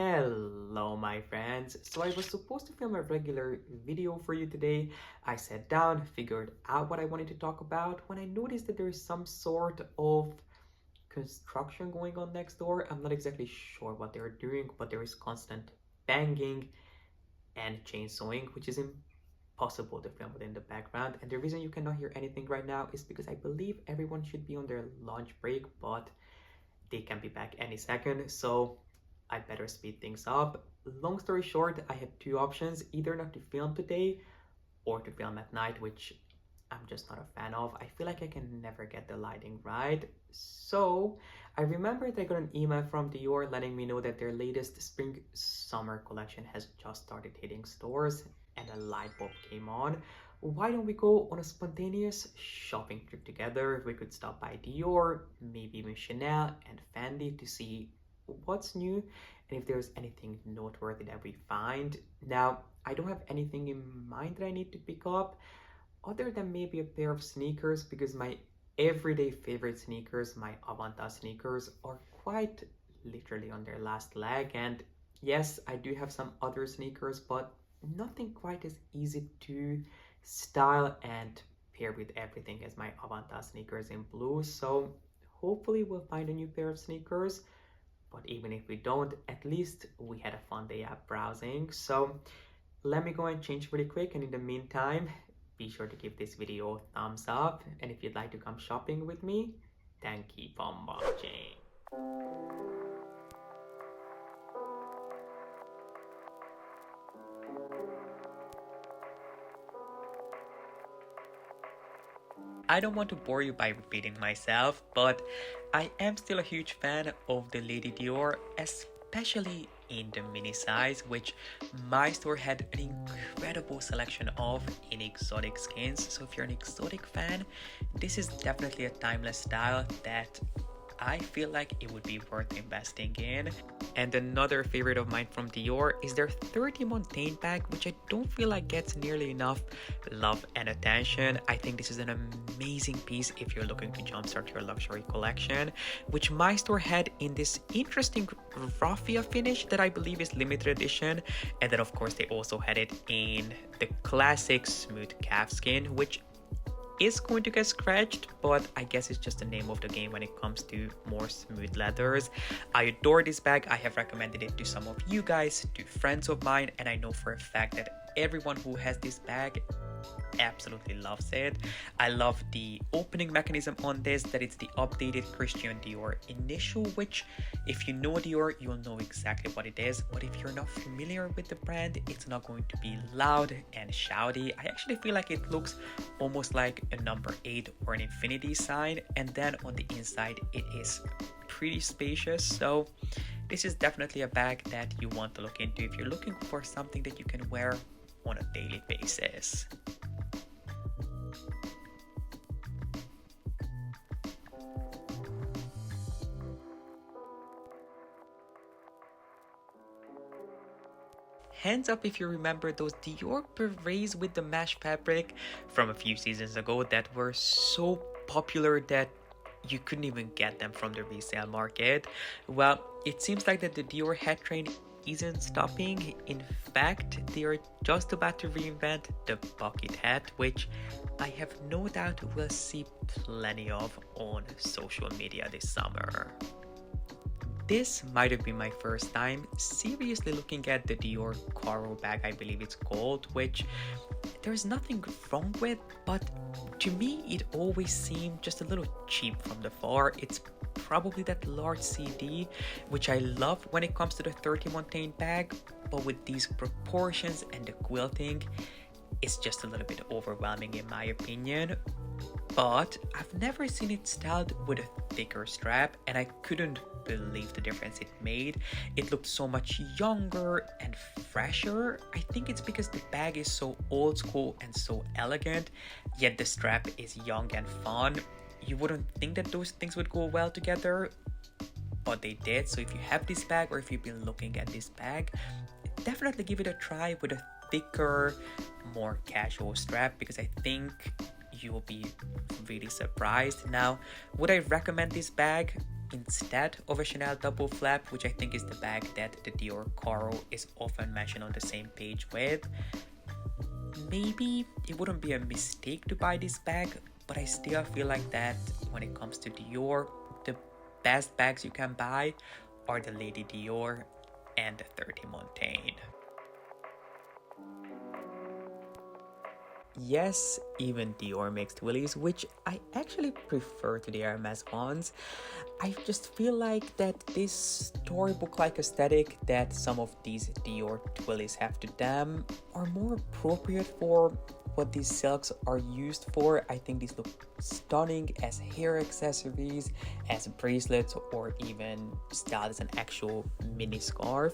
Hello my friends. So I was supposed to film a regular video for you today. I sat down, figured out what I wanted to talk about when I noticed that there is some sort of construction going on next door. I'm not exactly sure what they're doing, but there is constant banging and chainsawing, which is impossible to film within the background. And the reason you cannot hear anything right now is because I believe everyone should be on their lunch break, but they can be back any second, so I better speed things up. Long story short, I have two options, either not to film today or to film at night, which I'm just not a fan of. I feel like I can never get the lighting right. So I remembered I got an email from Dior letting me know that their latest spring summer collection has just started hitting stores and a light bulb came on. Why don't we go on a spontaneous shopping trip together? We could stop by Dior, maybe even Chanel and Fendi to see what's new and if there's anything noteworthy that we find. Now, I don't have anything in mind that I need to pick up other than maybe a pair of sneakers because my everyday favorite sneakers, my Avanta sneakers, are quite literally on their last leg. And yes, I do have some other sneakers, but nothing quite as easy to style and pair with everything as my Avanta sneakers in blue. So hopefully we'll find a new pair of sneakers. But even if we don't, at least we had a fun day out browsing. So let me go and change really quick. And in the meantime, be sure to give this video a thumbs up. And if you'd like to come shopping with me, then keep on watching. I don't want to bore you by repeating myself, but I am still a huge fan of the Lady Dior, especially in the mini size, which my store had an incredible selection of in exotic skins. So if you're an exotic fan, this is definitely a timeless style that I feel like it would be worth investing in. And another favorite of mine from Dior is their 30 Montaigne bag, which I don't feel like gets nearly enough love and attention. I think this is an amazing piece if you're looking to jumpstart your luxury collection, which my store had in this interesting raffia finish that I believe is limited edition. And then of course they also had it in the classic smooth calf skin, which is going to get scratched, but I guess it's just the name of the game when it comes to more smooth leathers. I adore this bag. I have recommended it to some of you guys, to friends of mine, and I know for a fact that everyone who has this bag absolutely loves it. I love the opening mechanism on this, that it's the updated Christian Dior initial, which if you know Dior, you'll know exactly what it is. But if you're not familiar with the brand, it's not going to be loud and shouty. I actually feel like it looks almost like a number 8 or an infinity sign. And then on the inside, it is pretty spacious. So this is definitely a bag that you want to look into if you're looking for something that you can wear on a daily basis. Hands up if you remember those Dior berets with the mesh fabric from a few seasons ago that were so popular that you couldn't even get them from the resale market. Well, it seems like that the Dior head train isn't stopping. In fact, they are just about to reinvent the bucket hat, which I have no doubt we'll see plenty of on social media this summer. This might have been my first time seriously looking at the Dior Caro bag, I believe it's called, which there's nothing wrong with, but to me it always seemed just a little cheap from the far. It's probably that large CD, which I love when it comes to the 30 Montaigne bag, but with these proportions and the quilting, it's just a little bit overwhelming in my opinion. But I've never seen it styled with a thicker strap, and I couldn't believe the difference it made. It looked so much younger and fresher. I think it's because the bag is so old school and so elegant, yet the strap is young and fun. You wouldn't think that those things would go well together, but they did. So if you have this bag, or if you've been looking at this bag, definitely give it a try with a thicker, more casual strap, because I think you will be really surprised. Now, would I recommend this bag? instead of a Chanel double flap, which I think is the bag that the Dior Caro is often mentioned on the same page with. Maybe it wouldn't be a mistake to buy this bag, but I still feel like that when it comes to Dior, the best bags you can buy are the Lady Dior and the 30 Montaigne. Yes, even Dior makes twillies, which I actually prefer to the Hermes ones. I just feel like that this storybook-like aesthetic that some of these Dior twillies have to them are more appropriate for what these silks are used for. I think these look stunning as hair accessories, as bracelets, or even styled as an actual mini scarf.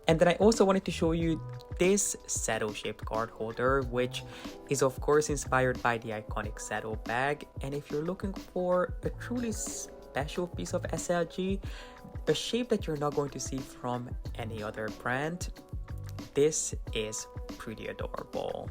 And then I also wanted to show you this saddle-shaped card holder, which is of course inspired by the iconic saddle bag. And if you're looking for a truly special piece of SLG, a shape that you're not going to see from any other brand, this is pretty adorable.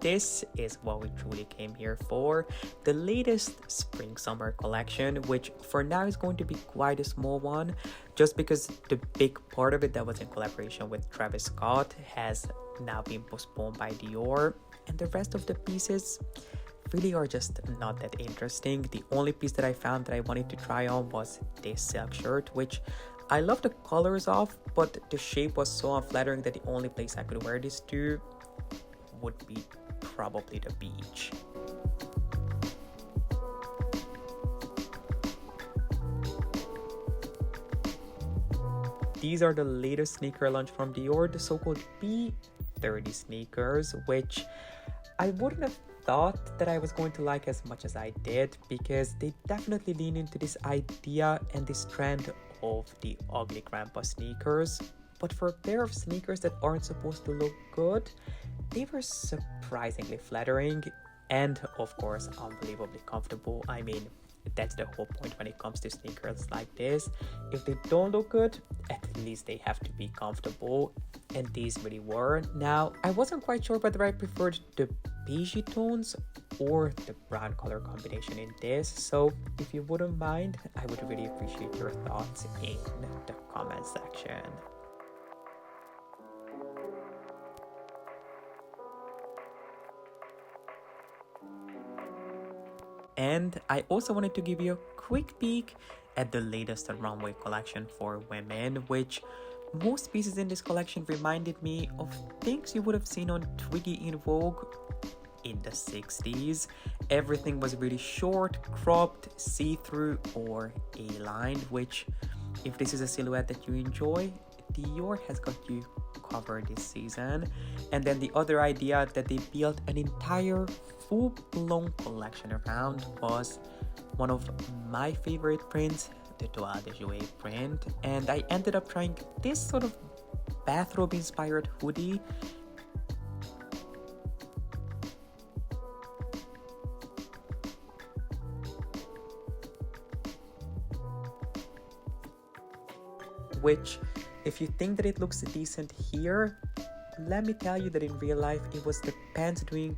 This is what we truly came here for, the latest spring summer collection, which for now is going to be quite a small one, just because the big part of it that was in collaboration with Travis Scott has now been postponed by Dior, and the rest of the pieces really are just not that interesting. The only piece that I found that I wanted to try on was this silk shirt, which I love the colors of, but the shape was so unflattering that the only place I could wear this to would be probably the beach. These are the latest sneaker launch from Dior, the so-called B30 sneakers, which I wouldn't have thought that I was going to like as much as I did, because they definitely lean into this idea and this trend of the ugly grandpa sneakers. But for a pair of sneakers that aren't supposed to look good, they were surprisingly flattering and, of course, unbelievably comfortable. I mean, that's the whole point when it comes to sneakers like this. If they don't look good, at least they have to be comfortable, and these really were. Now, I wasn't quite sure whether I preferred the beigey tones or the brown color combination in this, so if you wouldn't mind, I would really appreciate your thoughts in the comment section. And I also wanted to give you a quick peek at the latest runway collection for women, which most pieces in this collection reminded me of things you would have seen on Twiggy in Vogue in the 60s. Everything was really short, cropped, see-through, or A-lined, which, if this is a silhouette that you enjoy, Dior has got you covered this season. And then the other idea that they built an entire full-blown collection around was one of my favorite prints, the Toile de Jouer print, and I ended up trying this sort of bathrobe inspired hoodie. Which, if you think that it looks decent here, let me tell you that in real life it was the pants doing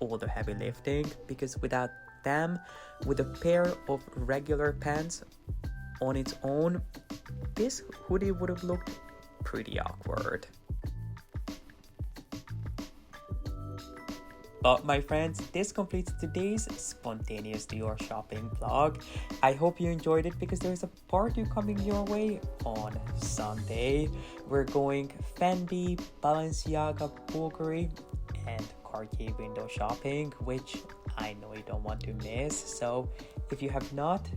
all the heavy lifting, because without them, with a pair of regular pants on its own, this hoodie would have looked pretty awkward. But my friends, this completes today's spontaneous Dior shopping vlog. I hope you enjoyed it because there's a part 2 coming your way on Sunday. We're going Fendi, Balenciaga, Bulgari, and Cartier window shopping, which I know you don't want to miss. So if you have not,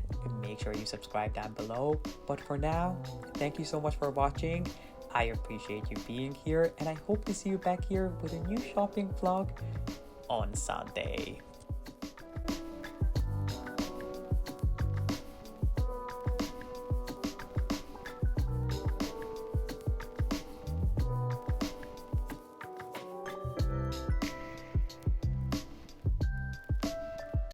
make sure you subscribe down below. But for now, thank you so much for watching. I appreciate you being here, and I hope to see you back here with a new shopping vlog on Sunday.